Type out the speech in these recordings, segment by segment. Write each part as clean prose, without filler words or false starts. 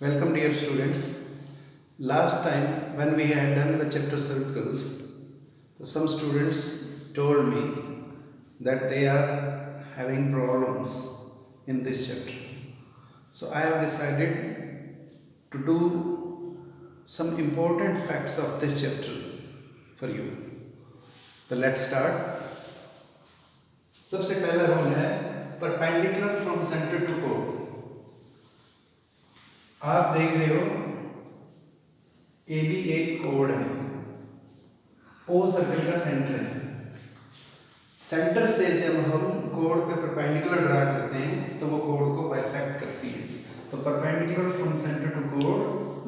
Welcome dear students. Last time when we had done the chapter circles, some students told me that they are having problems in this chapter. So I have decided to do some important facts of this chapter for you. So let's start. सबसे पहला rule है perpendicular from centre to कोड. आप देख रहे हो A B एक कोड है, ओ सर्कल का सेंटर है. सेंटर से जब हम कोड पे परपेंडिकुलर ड्रा करते हैं तो वो कोड को बाइसेक्ट करती है. तो perpendicular from centre to code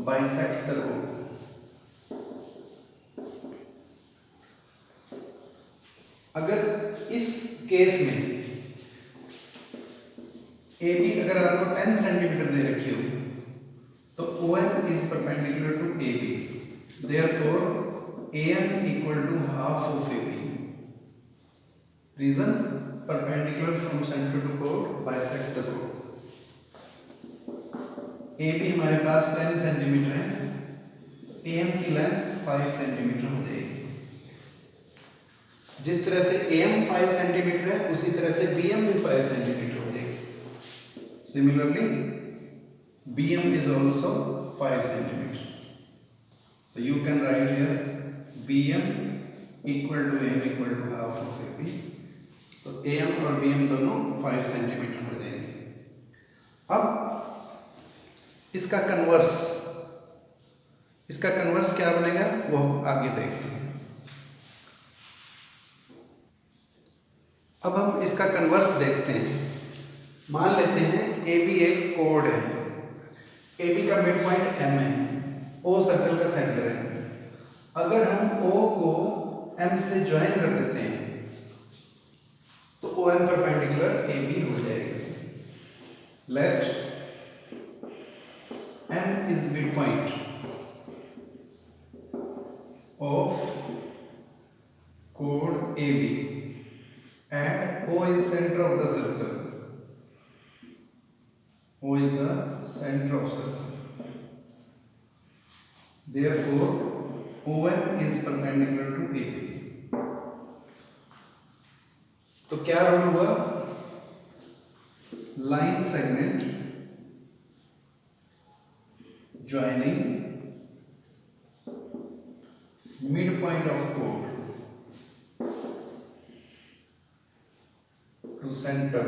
bisects the code. अगर इस केस में ए बी अगर आपको 10 सेंटीमीटर दे रखी हो तो OM is perpendicular to AB. Therefore, AM equal to half of AB. Reason: perpendicular from center to chord bisects the chord. AB हमारे पास 10 centimetre है, AM की लेंथ 5 सेंटीमीटर हो जाएगी. जिस तरह से AM 5 सेंटीमीटर है उसी तरह से BM भी 5 सेंटीमीटर हो जाएगी. Similarly, BM is also 5 centimeter. So you can write here BM equal to AM equal to half of AB. तो AM और BM दोनों 5 सेंटीमीटर हो जाएंगे. अब इसका कन्वर्स क्या बनेगा वो आगे देखते हैं. अब हम इसका कन्वर्स देखते हैं. मान लेते हैं AB एक कोड है. AB का मिड पॉइंट M है, O सर्कल का सेंटर है. अगर हम O को M से ज्वाइन कर देते हैं तो OM परपेंडिकुलर AB हो जाएगा. Let M is mid point of कोड AB and O is center of the circle. O is the center of circle. Therefore, OM is perpendicular to AB. तो क्या रूल हुआ? Line segment joining mid point of कोड to centre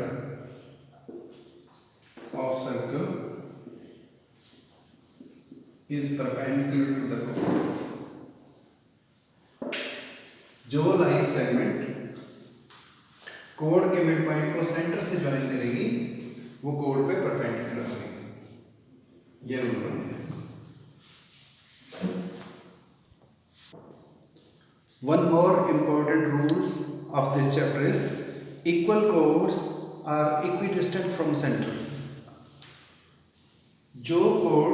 of circle is perpendicular to the chord. जो line segment कोड के mid point को centre से join करेगी वो कोड पे परपेंडिकुलर होगी. ये रूल बन गया. One more important rule of this chapter is equal chords are equidistant from center. जो कोड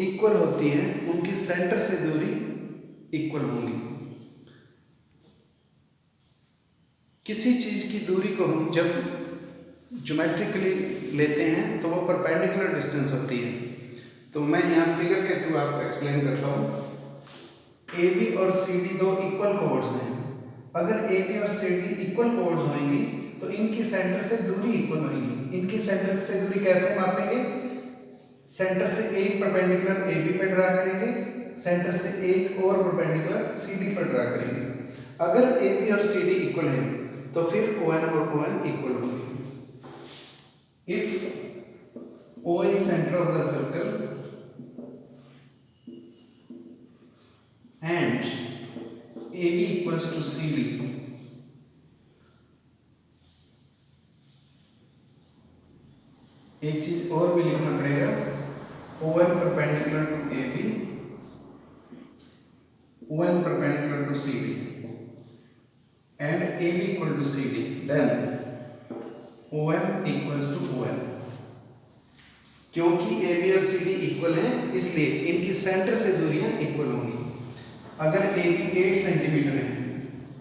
इक्वल होती है उनकी सेंटर से दूरी इक्वल होंगी. किसी चीज की दूरी को हम जब ज्योमेट्रिकली लेते हैं तो वो परपेंडिकुलर डिस्टेंस होती है. तो मैं यहाँ फिगर के थ्रू आपको एक्सप्लेन करता हूँ. AB और CD दो इक्वल कोड्स हैं. अगर AB और CD इक्वल कोड्स होंगी तो इनकी सेंटर से दूरी इक्वल होगी. इनकी सेंटर से दूरी कैसे मापेंगे? सेंटर से एक परपेंडिकुलर AB पे ड्रा करेंगे, सेंटर से एक और परपेंडिकुलर CD पर ड्रा करेंगे. अगर AB और CD इक्वल हैं तो फिर ON और ON इक्वल होंगे. If O is center of the circle and AB equals to CD, एक चीज और भी लिखना पड़ेगा. OM perpendicular to AB, ON perpendicular to CD, and AB equal to CD. Then OM equals to ON. क्योंकि AB और CD equal हैं इसलिए इनकी सेंटर से दूरियां इक्वल होंगी. अगर AB 8 सेंटीमीटर है,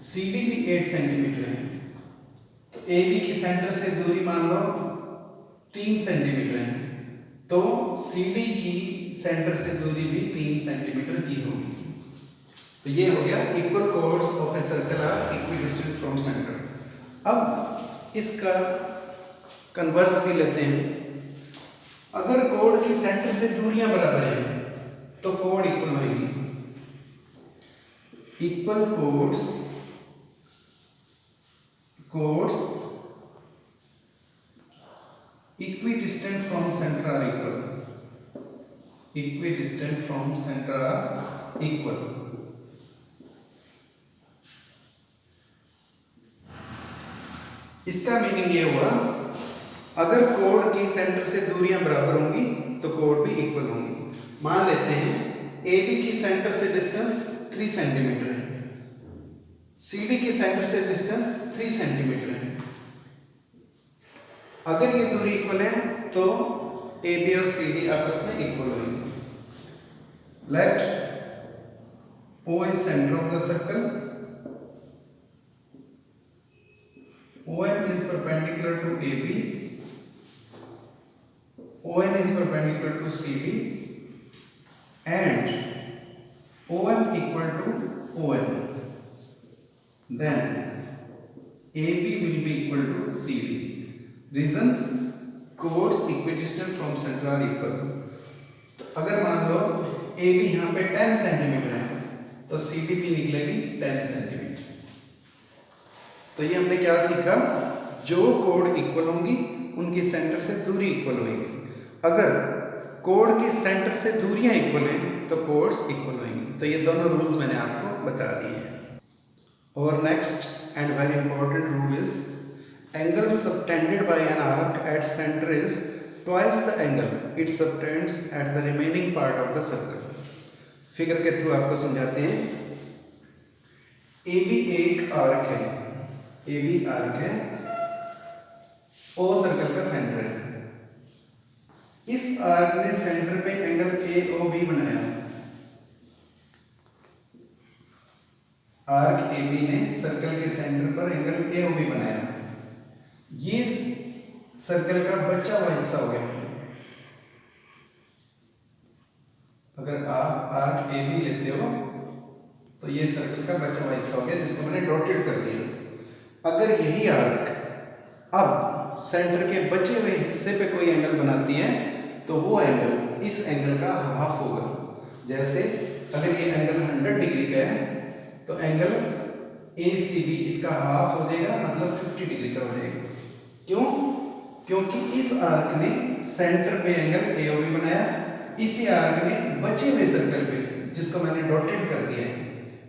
CD भी 8 सेंटीमीटर है, तो AB की सेंटर से दूरी मान लो 3 सेंटीमीटर है. तो CD की सेंटर से दूरी भी 3 सेंटीमीटर की होगी। तो ये हो गया equal chords of a circle are equidistant from centre. अब इसका कन्वर्स भी लेते हैं। अगर कोड की सेंटर से दूरियां बराबर हैं तो कोड इक्वल होगी। Equal codes equidistant from center are equal. Equidistant from center are equal. इसका मीनिंग ये हुआ, अगर कोड की सेंटर से दूरियां बराबर होंगी तो कोड भी इक्वल होंगी। मान लेते हैं AB की सेंटर से डिस्टेंस 3 सेंटीमीटर है, CD की सेंटर से डिस्टेंस 3 सेंटीमीटर है। अगर ये दूरी इक्वल है तो AB और CD आपस में इक्वल होंगे। Let O is center of the circle, OM is perpendicular to AB, ON is perpendicular to CD, and OM equal to ON. Then AB will be equal to CD. Reason chords equidistant from centre are equal. तो अगर मान लो A B यहाँ पे 10 centimetre है तो C D भी निकलेगी 10 centimetre. तो ये हमने क्या सीखा, जो कोड इक्वल होंगी उनकी सेंटर से दूरी इक्वल होगी। अगर कोड की सेंटर से दूरियां इक्वल हैं तो कोड्स इक्वल होंगी। तो ये दोनों रूल्स मैंने आपको बता दिए हैं। और next and very important rule is angle subtended by an arc at center is twice the angle it subtends at the remaining part of the circle. Figure के थ्रू आपको समझाते हैं। AB एक आर्क है, AB आर्क है, O circle का centre है। इस आर्क ने सेंटर पे एंगल AOB बनाया। आर्क AB ने सर्कल के सेंटर पर एंगल AOB बनाया। ये सर्कल का बचा हुआ हिस्सा हो गया। अगर आप आर्क ए बी लेते हो तो ये सर्कल का बचा हुआ हिस्सा हो गया जिसको मैंने डॉटेड कर दिया। अगर यही आर्क अब सेंटर के बचे हुए हिस्से पे कोई एंगल बनाती है तो वो एंगल इस एंगल का हाफ होगा। जैसे अगर ये एंगल 100 डिग्री का है तो एंगल ACB इसका हाफ हो जाएगा, मतलब 50 डिग्री का हो जाएगा। क्यों? क्योंकि इस आर्क ने सेंटर पे एंगल AOB बनाया, इसी आर्क ने बचे हुए सर्कल पे जिसको मैंने डॉटेड कर दिया है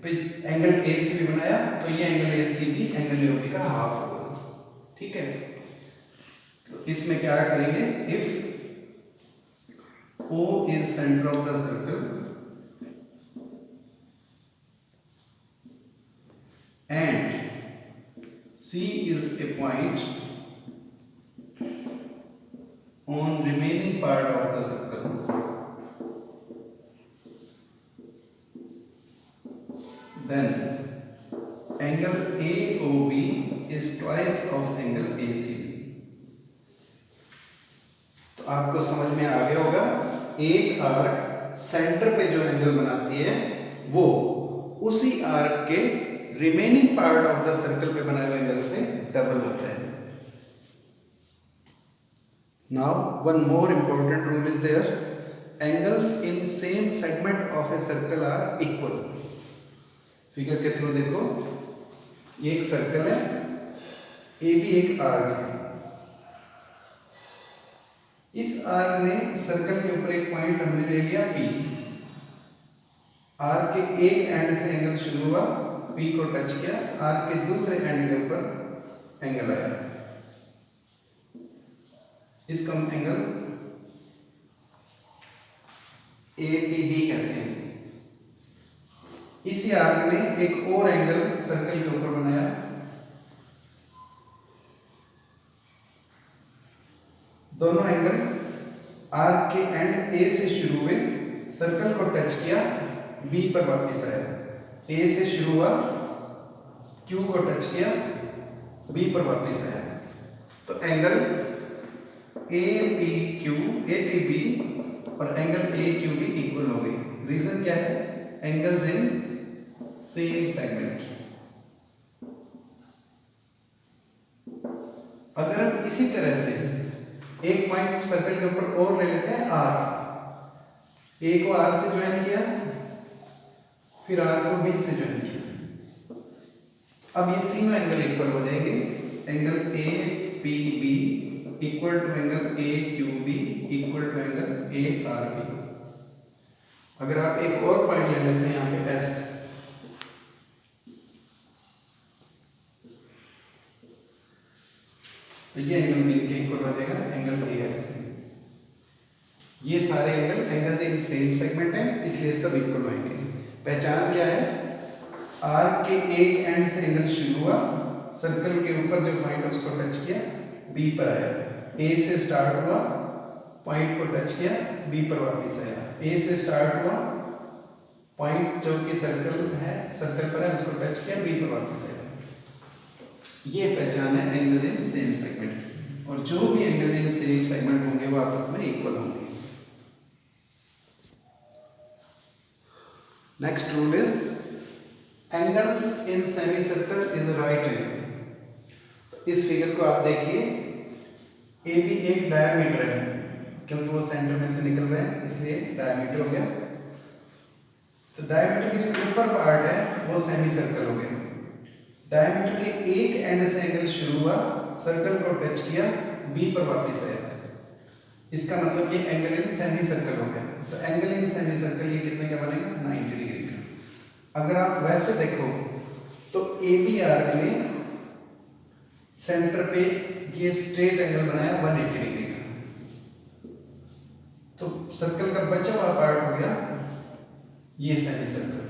पे एंगल ACB बनाया, तो ये एंगल ACB एंगल AOB का हाफ होगा। ठीक है, तो इसमें क्या करेंगे, if O is center of the circle and C is a point on remaining part of the circle, then angle AOB is twice of angle ACB। तो आपको समझ में आ गया होगा, एक आर्क सेंटर पे जो एंगल बनाती है वो उसी आर्क के remaining part of the circle पे बनाए हुए एंगल से डबल होता है। Now one more important rule is there, angles in same segment of a circle are equal। Figure के थ्रू देखो, ये एक सर्कल है, AB एक आर्क है। इस आर्क ने सर्कल के ऊपर एक पॉइंट हमने ले लिया P। आर्क के एक एंड से एंगल शुरू हुआ, P को टच किया, आर्क के दूसरे एंड के ऊपर एंगल आया, इसको हम एंगल APB कहते हैं। इसी आर्क ने एक और एंगल सर्कल के ऊपर बनाया, दोनों एंगल आर्क के एंड A से शुरू हुए, सर्कल को टच किया, B पर वापस आया। A से शुरू हुआ, Q को टच किया, B पर वापस आया। तो एंगल APB और एंगल AQB इक्वल हो गई। रीजन क्या है? Angles in same segment. अगर हम इसी तरह से एक पॉइंट सर्कल के ऊपर और ले लेते हैं R, A को R से ज्वाइन किया, फिर R को B से ज्वाइन किया। अब ये तीनों एंगल इक्वल हो जाएंगे। Angle APB equal to angle AQB equal to angle ARB। अगर आप एक और पॉइंट ले लेते हैं यहाँ पे S, तो ये एंगल मिल के इक्वल हो जाएगा एंगल AS। ये सारे एंगल इन सेम सेगमेंट है, इसलिए सब इक्वल होंगे। पहचान क्या है? R के एक एंड से एंगल शुरू हुआ, सर्कल के ऊपर जो पॉइंट है उसको टच किया, B पर आया। A से स्टार्ट हुआ, पॉइंट को टच किया, B पर वापस आया। A से स्टार्ट हुआ, पॉइंट जो कि सर्कल पर है उसको टच किया, B पर वापस आया। ये पहचान है एंगल इन सेम सेगमेंट की। और जो भी एंगल इन सेम सेगमेंट होंगे वो आपस में इक्वल होंगे। Next rule is angles in semi circle is right angle. इस फिगर को आप देखिए, AB एक डायमीटर है, क्योंकि वो सेंटर में से निकल रहे हैं इसलिए डायमीटर हो गया। तो डायमीटर की जो ऊपर पार्ट है वो सेमी सर्कल हो गया। डायमीटर के एक एंड से एंगल शुरू हुआ, सर्कल को टच किया, B पर वापस आया। इसका मतलब ये एंगल इन सेमी सर्कल हो गया। तो एंगल इन सेमी सर्कल ये कितने का बनेगा? 90 डिग्री का। अगर आप वैसे देखो तो ABR ने सेंटर पे ये स्ट्रेट एंगल बनाया 180 डिग्री का। तो सर्कल का बचा हुआ पार्ट हो गया ये सेमी सर्कल।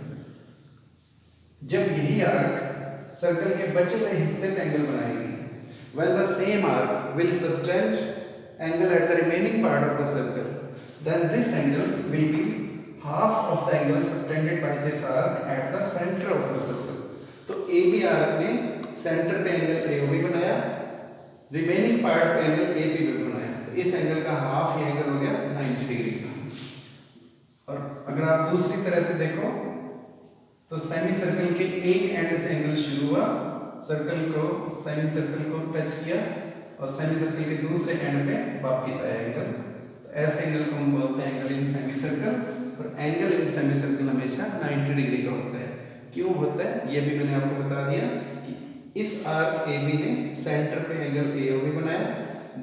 जब यही आर्क सर्कल के बचे हुए हिस्से पे एंगल बनाएगी, when the same arc will subtend angle at the remaining part of the circle, then this angle will be half of the angle subtended by this arc at the center of the circle. तो AB arc ने centre पे angle AOB बनाया, remaining part पे angle APB बनाया। तो इस angle का half ये एंगल हो गया 90 डिग्री का। और अगर आप दूसरी तरह से देखो तो सेमी सर्कल के एक एंड से एंगल शुरू हुआ, सेमी सर्कल को टच किया और सेमी सर्कल के दूसरे एंड पे वापस आया एंगल। तो ऐसे एंगल को हम बोलते हैं एंगल इन सेमी सर्कल। और एंगल इन सेमी सर्कल हमेशा 90 डिग्री का होता है। क्यों होता है ये भी मैंने आपको बता दिया कि इस आर्क AB ने सेंटर पे एंगल AOB बनाया,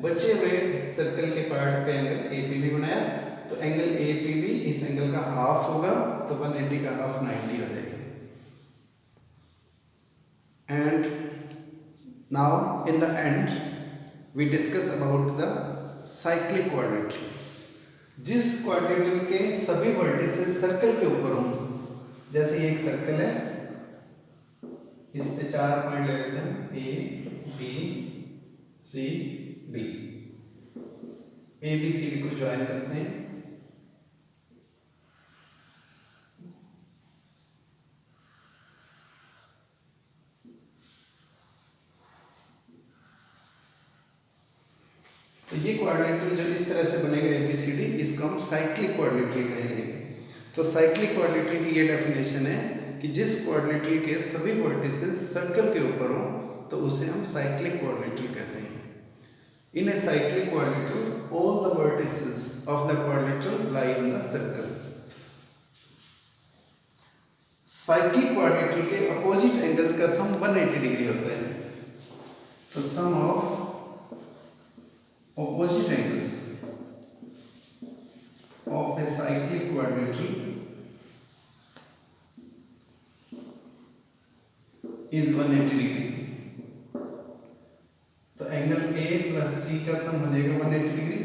बचे हुए सर्कल के पार्ट पे एंगल APB बनाया। तो एंगल APB इस एंगल का हाफ होगा, तो 180 का हाफ 90 हो जाएगा। And now in the end we discuss about the cyclic quadrilateral। जिस क्वाड्रिलेटरल के सभी वर्टिसेस सर्कल के ऊपर हों, जैसे ये एक सर्कल है, इस पे 4 पॉइंट ले लेते हैं A B C D। ABCD को ज्वाइन करते हैं। तो ये क्वाड्रिलेटरल जो इस तरह से बनेगा ABCD, इसको हम साइक्लिक क्वाड्रिलेटरल कहेंगे। तो साइक्लिक क्वाड्रिलेटरल की ये डेफिनेशन है कि जिस क्वाड्रिलेटरल के सभी वर्टिसेस सर्कल के ऊपर हों तो उसे हम साइक्लिक क्वाड्रिलेटरल कहते हैं। In a cyclic quadrilateral all the vertices of the quadrilateral lie in the circle. Cyclic quadrilateral के अपोजिट एंगल्स का सम 180 डिग्री होता है। तो sum of opposite angles of a cyclic quadrilateral is 180 degree. तो angle A plus C का sum हो जाएगा 180 degree.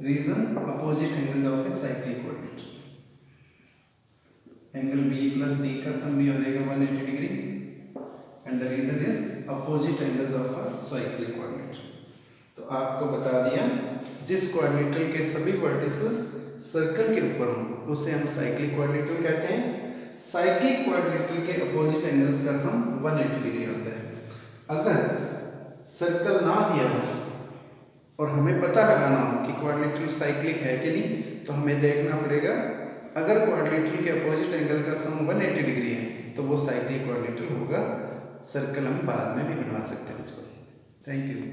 Reason opposite angle of a cyclic quadrilateral. Angle B plus D का sum भी हो जाएगा 180 degree and the reason is opposite angles of a cyclic quadrilateral. तो आपको बता दिया जिस क्वाड्रिलेटरल के सभी वर्टिसेस सर्कल के ऊपर हों उसे हम साइक्लिक क्वाड्रिलेटरल कहते हैं। साइक्लिक क्वाड्रिलेटरल के अपोजिट एंगल्स का सम 180 डिग्री होता है। अगर सर्कल ना दिया हो और हमें पता लगाना हो कि क्वाड्रिलेटरल साइक्लिक है कि नहीं, तो हमें देखना पड़ेगा अगर क्वाड्रिलेटरल के अपोजिट एंगल का सम 180 डिग्री है तो वो साइक्लिक क्वाड्रिलेटरल होगा। सर्कल हम बाद में भी बना सकते हैं इस पर। Thank you.